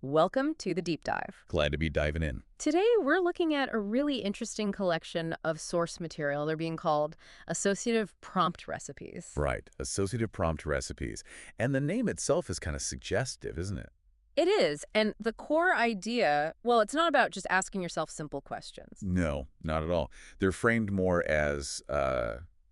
Welcome to the deep dive. Glad to be diving in. Today, we're looking at a really interesting collection of source material. They're being called Associative Prompt Recipes. Right, Associative Prompt Recipes. And the name itself is kind of suggestive, isn't it? It is, and the core idea, well, it's not about just asking yourself simple questions. No, not at all. They're framed more as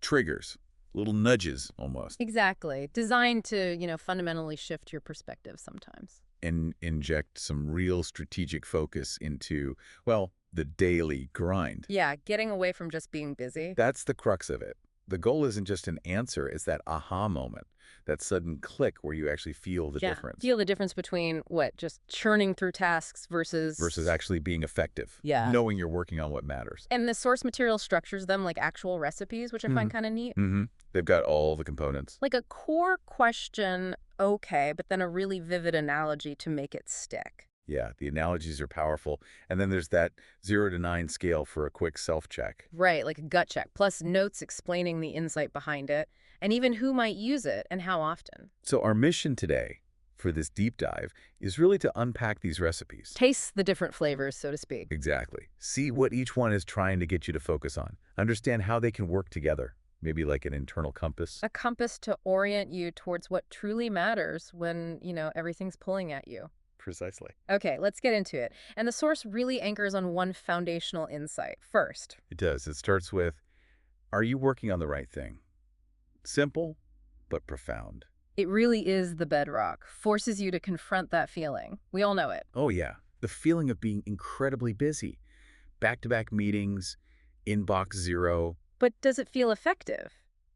triggers, little nudges almost, Exactly. Designed to, fundamentally shift your perspective sometimes. and inject some real strategic focus into, well, the daily grind. Yeah, getting away from just being busy. That's the crux of it. The goal isn't just an answer, it's that aha moment, that sudden click where you actually feel the difference. Feel the difference between just churning through tasks versus Actually being effective. Yeah. Knowing you're working on what matters. And the source material structures them like actual recipes, which I find kind of neat. Mm-hmm. They've got all the components. Like a core question, okay, but then a really vivid analogy to make it stick. Yeah, the analogies are powerful. And then there's that 0 to 9 scale for a quick self-check. Right, like a gut check, plus notes explaining the insight behind it, and even who might use it and how often. So our mission today for this deep dive is really to unpack these recipes. Taste the different flavors, so to speak. Exactly. See what each one is trying to get you to focus on. Understand how they can work together. Maybe like an internal compass. A compass to orient you towards what truly matters when, everything's pulling at you. Precisely. Okay, let's get into it. And the source really anchors on one foundational insight. First, It does. It starts with, are you working on the right thing? Simple, but profound. it really is the bedrock, forces you to confront that feeling. We all know it. Oh, yeah. The feeling of being incredibly busy. Back-to-back meetings, inbox zero. But does it feel effective?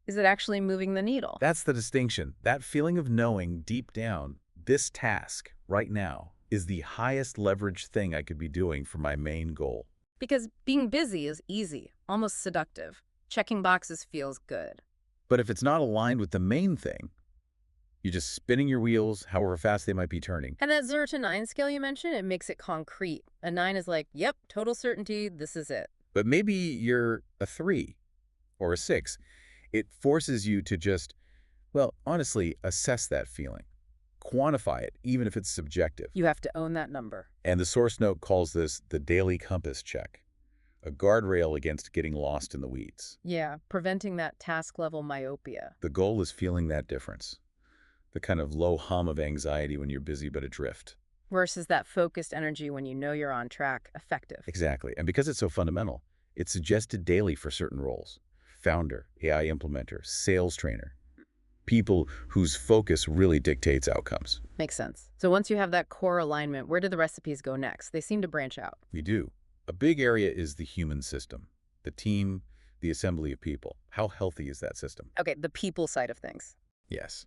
Is it actually moving the needle? That's the distinction. That feeling of knowing deep down, this task right now is the highest leverage thing I could be doing for my main goal. Because being busy is easy, almost seductive. Checking boxes feels good. But if it's not aligned with the main thing, you're just spinning your wheels, however fast they might be turning. And that 0 to 9 scale you mentioned, it makes it concrete. A 9 is like, yep, total certainty, this is it. But maybe you're a 3 or a 6. It forces you to just, well, honestly, assess that feeling. Quantify it, even if it's subjective. You have to own that number. And the source note calls this the daily compass check, a guardrail against getting lost in the weeds. Yeah, preventing that task-level myopia. The goal is feeling that difference, the kind of low hum of anxiety when you're busy but adrift. Versus that focused energy when you know you're on track, effective. Exactly. And because it's so fundamental, it's suggested daily for certain roles. Founder, AI implementer, sales trainer. People whose focus really dictates outcomes. Makes sense. So once you have that core alignment, where do the recipes go next? They seem to branch out. We do. A big area is the human system, the team, the assembly of people. How healthy is that system? Okay, the people side of things. Yes.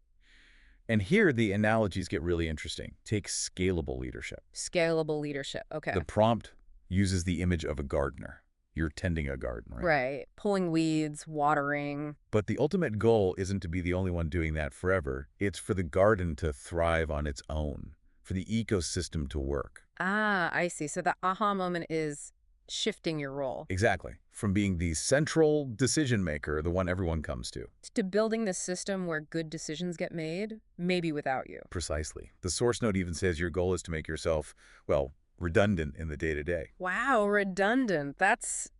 And here the analogies get really interesting. Take scalable leadership. Scalable leadership. Okay. The prompt uses the image of a gardener. You're tending a garden, right? Right. Pulling weeds, watering. But the ultimate goal isn't to be the only one doing that forever. It's for the garden to thrive on its own, for the ecosystem to work. Ah, I see. So the aha moment is shifting your role Exactly. From being the central decision maker, the one everyone comes to. building the system where good decisions get made, maybe without you. Precisely. The source note even says your goal is to make yourself, well, redundant in the day-to-day. Wow, redundant. That's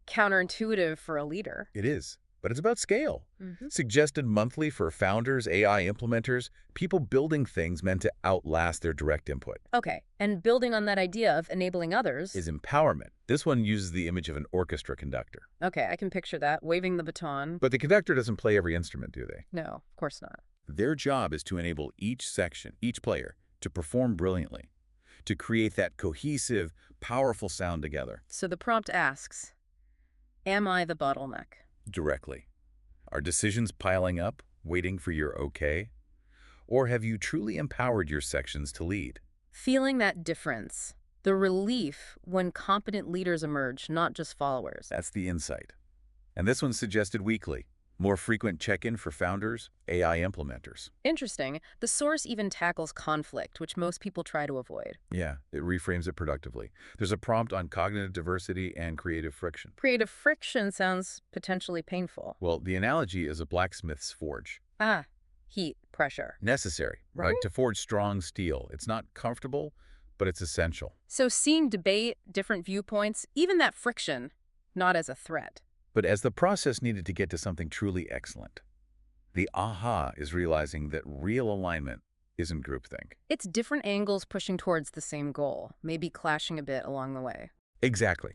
counterintuitive for a leader. It is. But it's about scale. Suggested monthly for founders, AI implementers, people building things meant to outlast their direct input. Okay, and building on that idea of enabling others. Is empowerment. This one uses the image of an orchestra conductor. Okay, I can picture that, waving the baton. But the conductor doesn't play every instrument, do they? No, of course not. Their job is to enable each section, each player, to perform brilliantly, to create that cohesive, powerful sound together. So the prompt asks, am I the bottleneck? Directly. Are decisions piling up, waiting for your okay? Or have you truly empowered your sections to lead? Feeling that difference, the relief when competent leaders emerge, not just followers. That's the insight. And this one's suggested weekly. More frequent check-in for founders, AI implementers. Interesting. The source even tackles conflict, which most people try to avoid. Yeah, it reframes it productively. There's a prompt on cognitive diversity and creative friction. Creative friction sounds potentially painful. Well, the analogy is a blacksmith's forge. Ah, heat, pressure. Necessary, right? To forge strong steel. It's not comfortable, but it's essential. So seeing debate, different viewpoints, even that friction, not as a threat. But as the process needed to get to something truly excellent, the aha is realizing that real alignment isn't groupthink. It's different angles pushing towards the same goal, maybe clashing a bit along the way. Exactly.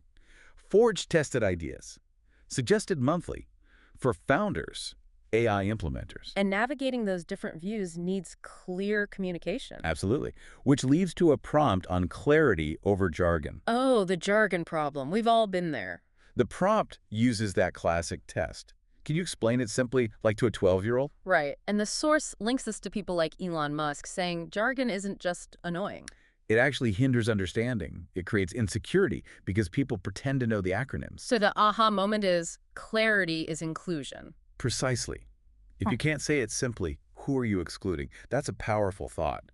Forge tested ideas, suggested monthly for founders, AI implementers. And navigating those different views needs clear communication. Absolutely. Which leads to a prompt on clarity over jargon. Oh, the jargon problem. We've all been there. The prompt uses that classic test. Can you explain it simply, like to a 12-year-old? Right. And the source links this to people like Elon Musk, saying jargon isn't just annoying. It actually hinders understanding. It creates insecurity because people pretend to know the acronyms. So the aha moment is clarity is inclusion. Precisely. If you can't say it simply, who are you excluding? That's a powerful thought.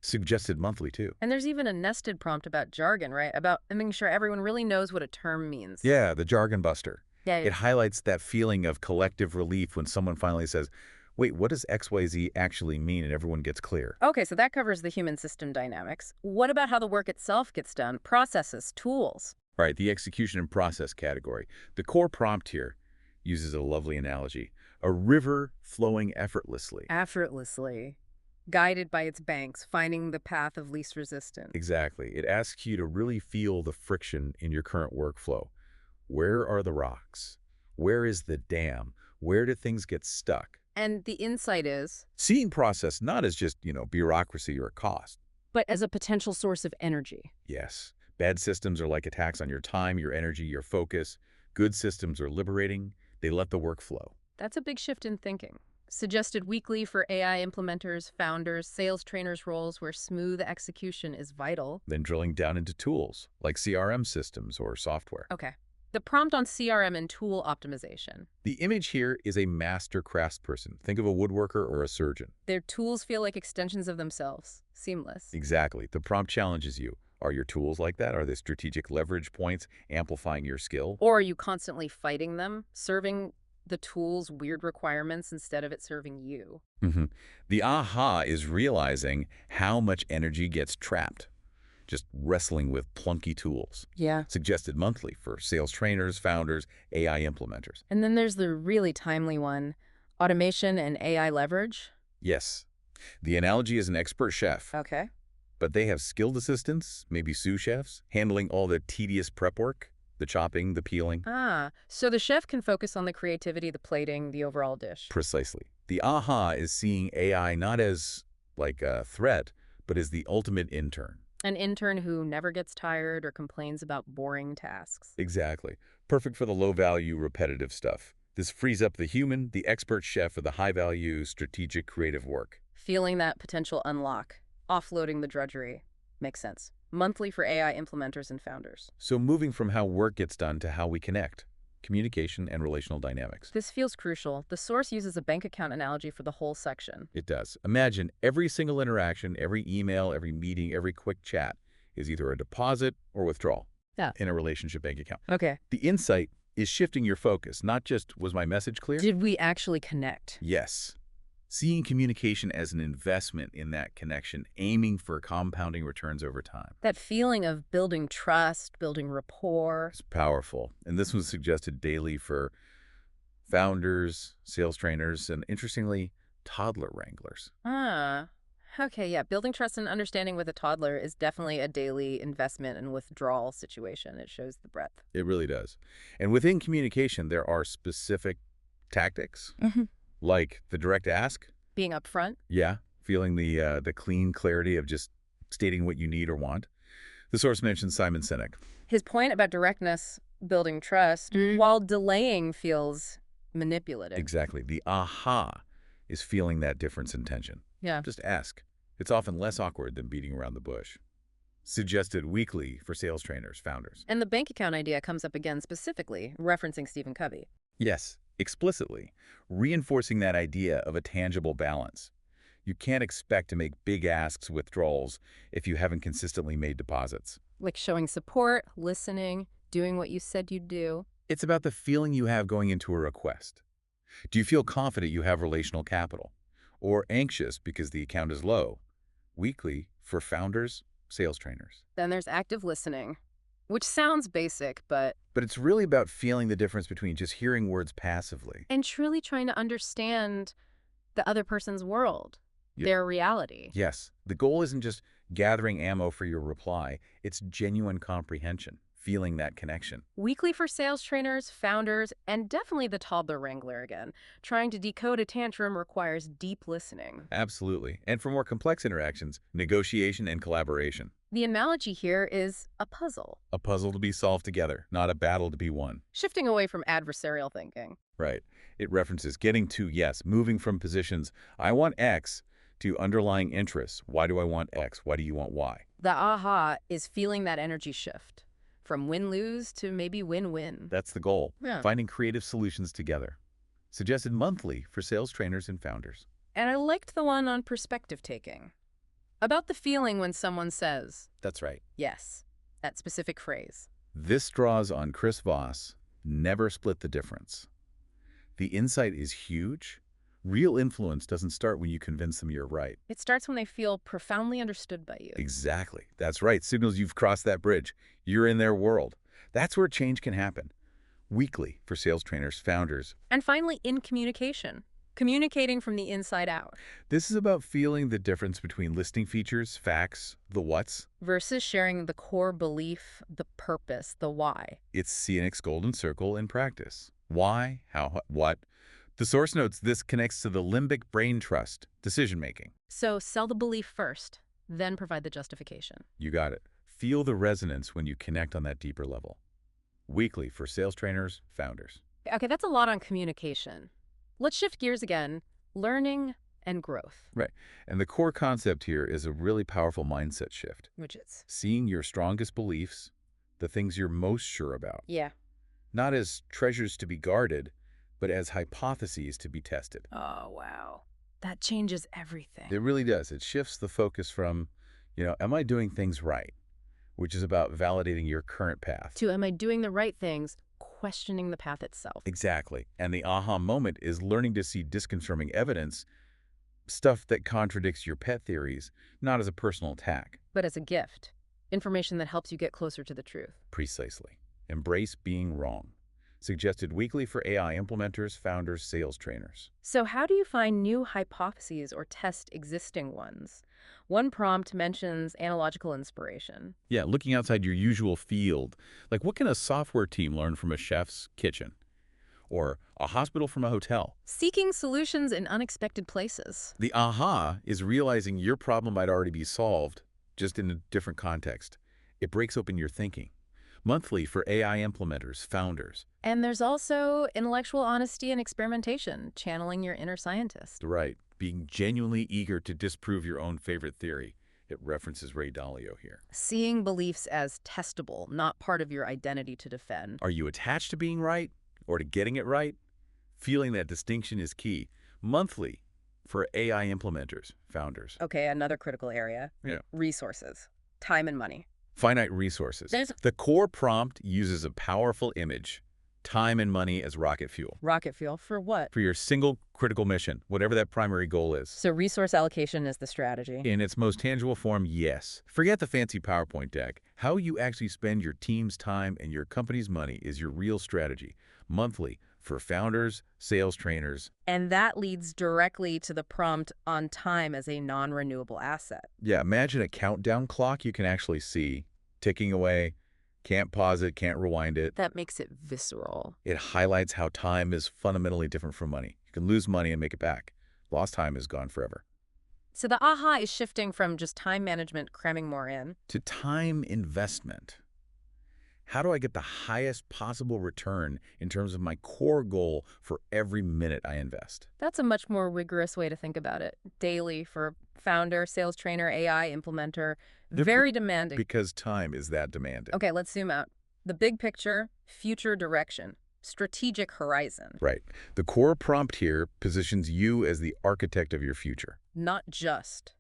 Suggested monthly, too. And there's even a nested prompt about jargon, right? About making sure everyone really knows what a term means. Yeah, the jargon buster. Yeah. It highlights that feeling of collective relief when someone finally says, wait, what does XYZ actually mean? And everyone gets clear. Okay, so that covers the human system dynamics. What about how the work itself gets done? Processes, tools. Right, the execution and process category. The core prompt here uses a lovely analogy. A river flowing effortlessly. Effortlessly. Guided by its banks, finding the path of least resistance. Exactly. It asks you to really feel the friction in your current workflow. Where are the rocks? Where is the dam? Where do things get stuck? And the insight is? Seeing process not as just, bureaucracy or cost. But as a potential source of energy. Yes. Bad systems are like attacks on your time, your energy, your focus. Good systems are liberating. They let the work flow. That's a big shift in thinking. Suggested weekly for AI implementers, founders, sales trainers roles where smooth execution is vital. Then drilling down into tools like CRM systems or software. Okay. The prompt on CRM and tool optimization. The image here is a master craftsperson. Think of a woodworker or a surgeon. Their tools feel like extensions of themselves. Seamless. Exactly. The prompt challenges you. Are your tools like that? Are they strategic leverage points amplifying your skill? Or are you constantly fighting them, serving the tool's weird requirements instead of it serving you? The aha is realizing how much energy gets trapped, just wrestling with plunky tools. Yeah. Suggested monthly for sales trainers, founders, AI implementers. And then there's the really timely one, automation and AI leverage. Yes. The analogy is an expert chef, Okay. but they have skilled assistants, maybe sous chefs, handling all the tedious prep work, the chopping, the peeling. Ah, so the chef can focus on the creativity, the plating, the overall dish. Precisely. The aha is seeing AI not as like a threat, but as the ultimate intern. An intern who never gets tired or complains about boring tasks. Exactly. Perfect for the low-value, repetitive stuff. This frees up the human, the expert chef for the high-value, strategic, creative work. Feeling that potential unlock, offloading the drudgery. Makes sense. Monthly for AI implementers and founders. So moving from how work gets done to how we connect. Communication and relational dynamics. This feels crucial. The source uses a bank account analogy for the whole section. It does. Imagine every single interaction, every email, every meeting, every quick chat is either a deposit or withdrawal in a relationship bank account. Okay. The insight is shifting your focus, not just, was my message clear? Did we actually connect? Yes. Seeing communication as an investment in that connection, aiming for compounding returns over time. That feeling of building trust, building rapport. It's powerful. And this was suggested daily for founders, sales trainers, and interestingly, toddler wranglers. Ah, okay, yeah. Building trust and understanding with a toddler is definitely a daily investment and withdrawal situation. It shows the breadth. It really does. And within communication, there are specific tactics, like the direct ask. Being upfront. Yeah, feeling the clean clarity of just stating what you need or want. The source mentions Simon Sinek. His point about directness, building trust, while delaying feels manipulative. Exactly. The aha is feeling that difference in tension. Yeah. Just ask. It's often less awkward than beating around the bush. Suggested weekly for sales trainers, founders. And the bank account idea comes up again specifically, referencing Stephen Covey. Yes, explicitly, reinforcing that idea of a tangible balance. You can't expect to make big asks withdrawals if you haven't consistently made deposits. Like showing support, listening, doing what you said you'd do. It's about the feeling you have going into a request. Do you feel confident you have relational capital? or anxious because the account is low. Weekly for founders, sales trainers. Then there's active listening, which sounds basic, but But it's really about feeling the difference between just hearing words passively. and truly trying to understand the other person's world, Ye- their reality. Yes, the goal isn't just gathering ammo for your reply. It's genuine comprehension, feeling that connection. Weekly for sales trainers, founders, and definitely the toddler wrangler again. Trying to decode a tantrum requires deep listening. Absolutely. And for more complex interactions, negotiation and collaboration. The analogy here is a puzzle, A puzzle to be solved together, not a battle to be won. shifting away from adversarial thinking. Right. It references getting to yes, moving from positions, I want X, to underlying interests. Why do I want X? Why do you want Y? The aha is feeling that energy shift from win-lose to maybe win-win. That's the goal. Yeah. Finding creative solutions together. Suggested monthly for sales trainers and founders. And I liked the one on perspective taking. About the feeling when someone says, That's right. yes, that specific phrase. This draws on Chris Voss, never split the difference. The insight is huge. Real influence doesn't start when you convince them you're right. It starts when they feel profoundly understood by you. Exactly. That's right. Signals you've crossed that bridge. You're in their world. That's where change can happen. Weekly for sales trainers, founders. And finally, in communication. Communicating from the inside out This is about feeling the difference between listing features, facts, the what's. versus sharing the core belief, the purpose, the why. It's CNX Golden Circle in practice. Why, how, what. The source notes this connects to the limbic brain trust, decision-making. So sell the belief first, then provide the justification. You got it. Feel the resonance when you connect on that deeper level. Weekly for sales trainers, founders. Okay, that's a lot on communication. Let's shift gears again. Learning and growth. Right. And the core concept here is a really powerful mindset shift. Which is? Seeing your strongest beliefs, the things you're most sure about, Yeah. not as treasures to be guarded, but as hypotheses to be tested. Oh, wow. That changes everything. It really does. It shifts the focus from, am I doing things right? Which is about validating your current path. To am I doing the right things, questioning the path itself. Exactly. And the aha moment is learning to see disconfirming evidence, stuff that contradicts your pet theories, not as a personal attack. But as a gift. Information that helps you get closer to the truth. Precisely. Embrace being wrong. Suggested weekly for AI implementers, founders, sales trainers. So how do you find new hypotheses or test existing ones? One prompt mentions analogical inspiration. Yeah, looking outside your usual field. Like, what can a software team learn from a chef's kitchen? Or a hospital from a hotel? Seeking solutions in unexpected places. The aha is realizing your problem might already be solved, just in a different context. It breaks open your thinking. Monthly for AI implementers, founders. And there's also intellectual honesty and experimentation, channeling your inner scientist. Right. Being genuinely eager to disprove your own favorite theory. It references Ray Dalio here. Seeing beliefs as testable, not part of your identity to defend. Are you attached to being right or to getting it right? Feeling that distinction is key. Monthly for AI implementers, founders. Okay, another critical area. Yeah. Resources. Time and money. Finite resources. The core prompt uses a powerful image, time and money as rocket fuel. Rocket fuel for what? For your single critical mission, whatever that primary goal is. So resource allocation is the strategy. In its most tangible form, yes. Forget the fancy PowerPoint deck. How you actually spend your team's time and your company's money is your real strategy. Monthly for founders, sales trainers. And that leads directly to the prompt on time as a non-renewable asset. Yeah, imagine a countdown clock you can actually see ticking away. Can't pause it, can't rewind it. That makes it visceral. It highlights how time is fundamentally different from money. You can lose money and make it back. Lost time is gone forever. So the aha is shifting from just time management, cramming more in, To time investment. How do I get the highest possible return in terms of my core goal for every minute I invest? That's a much more rigorous way to think about it. Daily for founder, sales trainer, AI implementer. Very demanding. Because time is that demanding. Okay, let's zoom out. The big picture, future direction, strategic horizon. Right. The core prompt here positions you as the architect of your future. Not just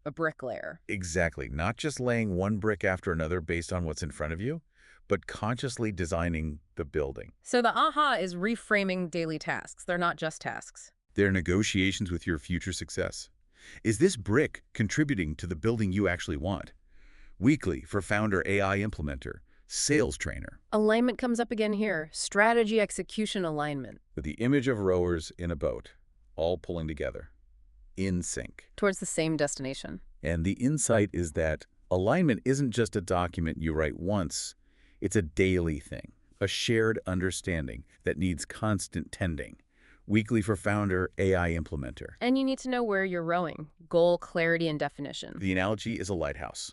a bricklayer. Exactly. Not just laying one brick after another based on what's in front of you, but consciously designing the building. So the aha is reframing daily tasks. They're not just tasks. They're negotiations with your future success. Is this brick contributing to the building you actually want? Weekly for founder AI implementer, sales trainer, Alignment comes up again here. Strategy, execution, alignment. with the image of rowers in a boat, all pulling together, in sync. Towards the same destination. And the insight is that alignment isn't just a document you write once, it's a daily thing, a shared understanding that needs constant tending. Weekly for founder, AI implementer. And you need to know where you're rowing. Goal, clarity, and definition. The analogy is a lighthouse,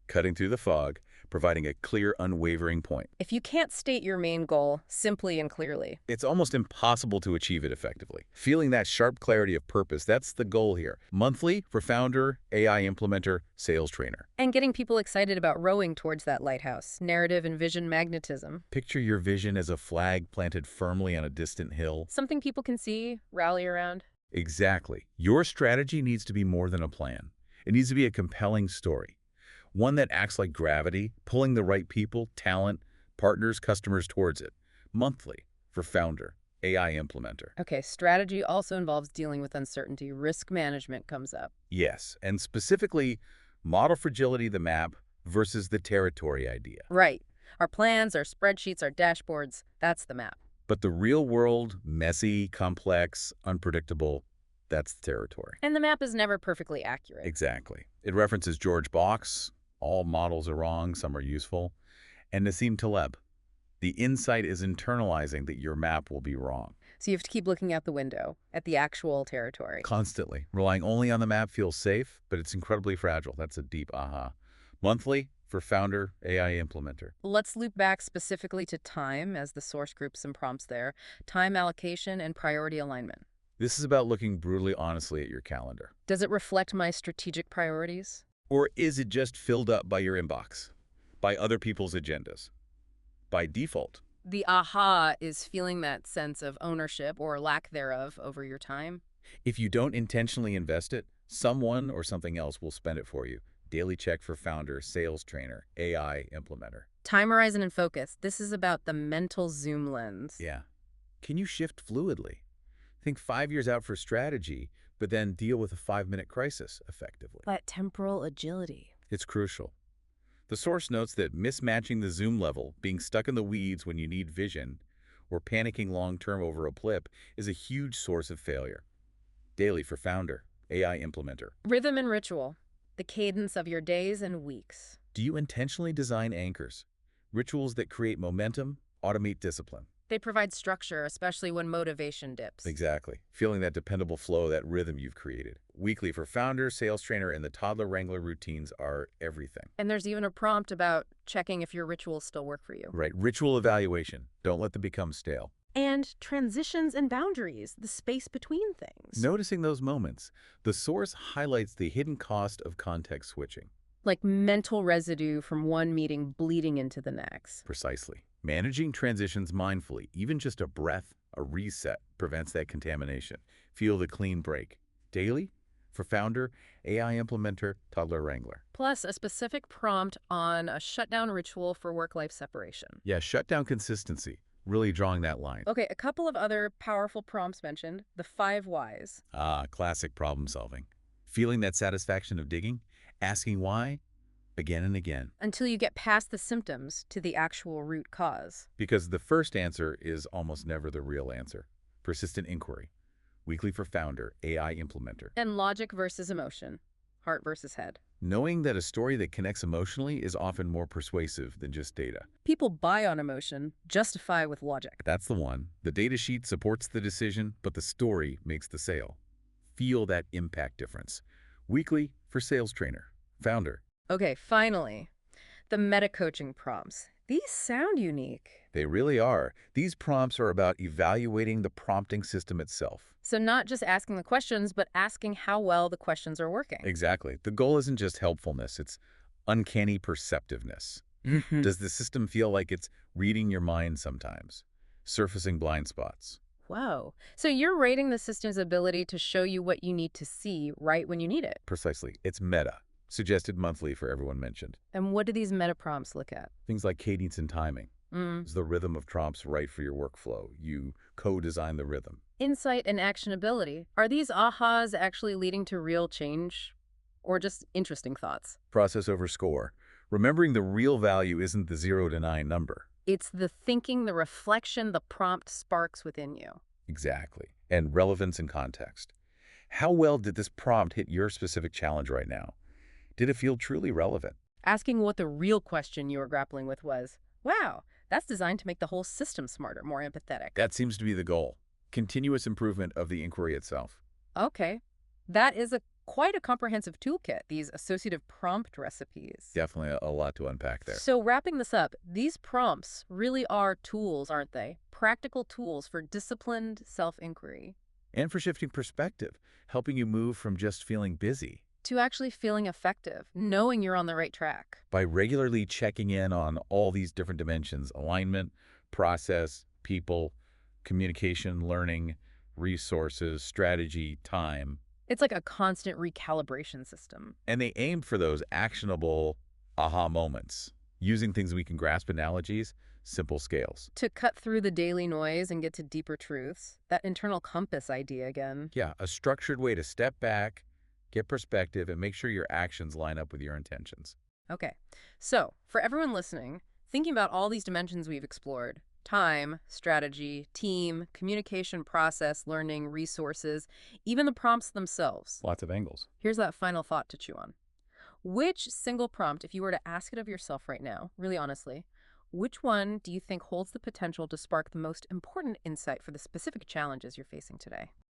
cutting through the fog, providing a clear, unwavering point. If you can't state your main goal simply and clearly, It's almost impossible to achieve it effectively. Feeling that sharp clarity of purpose, that's the goal here. Monthly for founder, AI implementer, sales trainer. and getting people excited about rowing towards that lighthouse, narrative and vision magnetism. Picture your vision as a flag planted firmly on a distant hill. Something people can see, rally around. Exactly. Your strategy needs to be more than a plan. It needs to be a compelling story. One that acts like gravity, pulling the right people, talent, partners, customers towards it. Monthly for founder, AI implementer. Okay, strategy also involves dealing with uncertainty. Risk management comes up. Yes, and specifically, model fragility, the map, versus the territory idea. Right. Our plans, our spreadsheets, our dashboards, that's the map. But the real world, messy, complex, unpredictable, that's the territory. And the map is never perfectly accurate. Exactly. It references George Box, all models are wrong, some are useful, and Nassim Taleb. The insight is internalizing that your map will be wrong. So you have to keep looking out the window at the actual territory. Constantly. Relying only on the map feels safe, but it's incredibly fragile. That's a deep aha. Monthly for founder, AI implementer. Let's loop back specifically to time as the source groups and prompts there. Time allocation and priority alignment. This is about looking brutally honestly at your calendar. Does it reflect my strategic priorities? Or is it just filled up by your inbox? By other people's agendas? By default? The aha is feeling that sense of ownership or lack thereof over your time. If you don't intentionally invest it, someone or something else will spend it for you. Daily check for founder, sales trainer, AI implementer. Time horizon and focus. This is about the mental zoom lens. Yeah. Can you shift fluidly? Think 5 years out for strategy, but then deal with a 5-minute crisis effectively. That temporal agility. It's crucial. The source notes that mismatching the zoom level, being stuck in the weeds when you need vision, or panicking long-term over a blip is a huge source of failure. Daily for founder, AI implementer. Rhythm and ritual. The cadence of your days and weeks. Do you intentionally design anchors, rituals that create momentum, automate discipline? They provide structure, especially when motivation dips. Exactly. Feeling that dependable flow, that rhythm you've created. Weekly for founder, sales trainer, and the toddler wrangler routines are everything. And there's even a prompt about checking if your rituals still work for you. Right. Ritual evaluation. Don't let them become stale. And transitions and boundaries, the space between things. Noticing those moments, the source highlights the hidden cost of context switching. Like mental residue from one meeting bleeding into the next. Precisely. Managing transitions mindfully, even just a breath, a reset, prevents that contamination. Feel the clean break. Daily for founder, AI implementer, toddler wrangler. Plus a specific prompt on a shutdown ritual for work-life separation. Yeah, shutdown consistency. Really drawing that line. Okay, a couple of other powerful prompts mentioned. The 5 whys. Ah, classic problem solving. Feeling that satisfaction of digging, asking why, again and again. Until you get past the symptoms to the actual root cause. Because the first answer is almost never the real answer. Persistent inquiry. Weekly for founder, AI implementer. And logic versus emotion. Heart versus head. Knowing that a story that connects emotionally is often more persuasive than just data. People buy on emotion, justify with logic. That's the one. The data sheet supports the decision, but the story makes the sale. Feel that impact difference. Weekly for sales trainer, founder. Okay, finally, the meta-coaching prompts. These sound unique. They really are. These prompts are about evaluating the prompting system itself. So not just asking the questions, but asking how well the questions are working. Exactly. The goal isn't just helpfulness, it's uncanny perceptiveness. Does the system feel like it's reading your mind sometimes? Surfacing blind spots. Whoa. So you're rating the system's ability to show you what you need to see right when you need it. Precisely. It's meta. Suggested monthly for everyone mentioned. And what do these meta prompts look at? Things like cadence and timing. Is the rhythm of prompts right for your workflow? You co-design the rhythm. Insight and actionability. Are these ahas actually leading to real change or just interesting thoughts? Process over score. Remembering the real value isn't the 0 to 9 number. It's the thinking, the reflection, the prompt sparks within you. Exactly. And relevance and context. How well did this prompt hit your specific challenge right now? Did it feel truly relevant? Asking what the real question you were grappling with was, wow, that's designed to make the whole system smarter, more empathetic. That seems to be the goal. Continuous improvement of the inquiry itself. Okay, that is quite a comprehensive toolkit, these associative prompt recipes. Definitely a lot to unpack there. So wrapping this up, these prompts really are tools, aren't they? Practical tools for disciplined self-inquiry. And for shifting perspective, helping you move from just feeling busy. To actually feeling effective, knowing you're on the right track. By regularly checking in on all these different dimensions, alignment, process, people, communication, learning, resources, strategy, time. It's like a constant recalibration system. And they aim for those actionable aha moments, using things we can grasp, analogies, simple scales. To cut through the daily noise and get to deeper truths. That internal compass idea again. Yeah, a structured way to step back, get perspective, and make sure your actions line up with your intentions. Okay, so for everyone listening, thinking about all these dimensions we've explored, time, strategy, team, communication process, learning, resources, even the prompts themselves. Lots of angles. Here's that final thought to chew on. Which single prompt, if you were to ask it of yourself right now, really honestly, which one do you think holds the potential to spark the most important insight for the specific challenges you're facing today?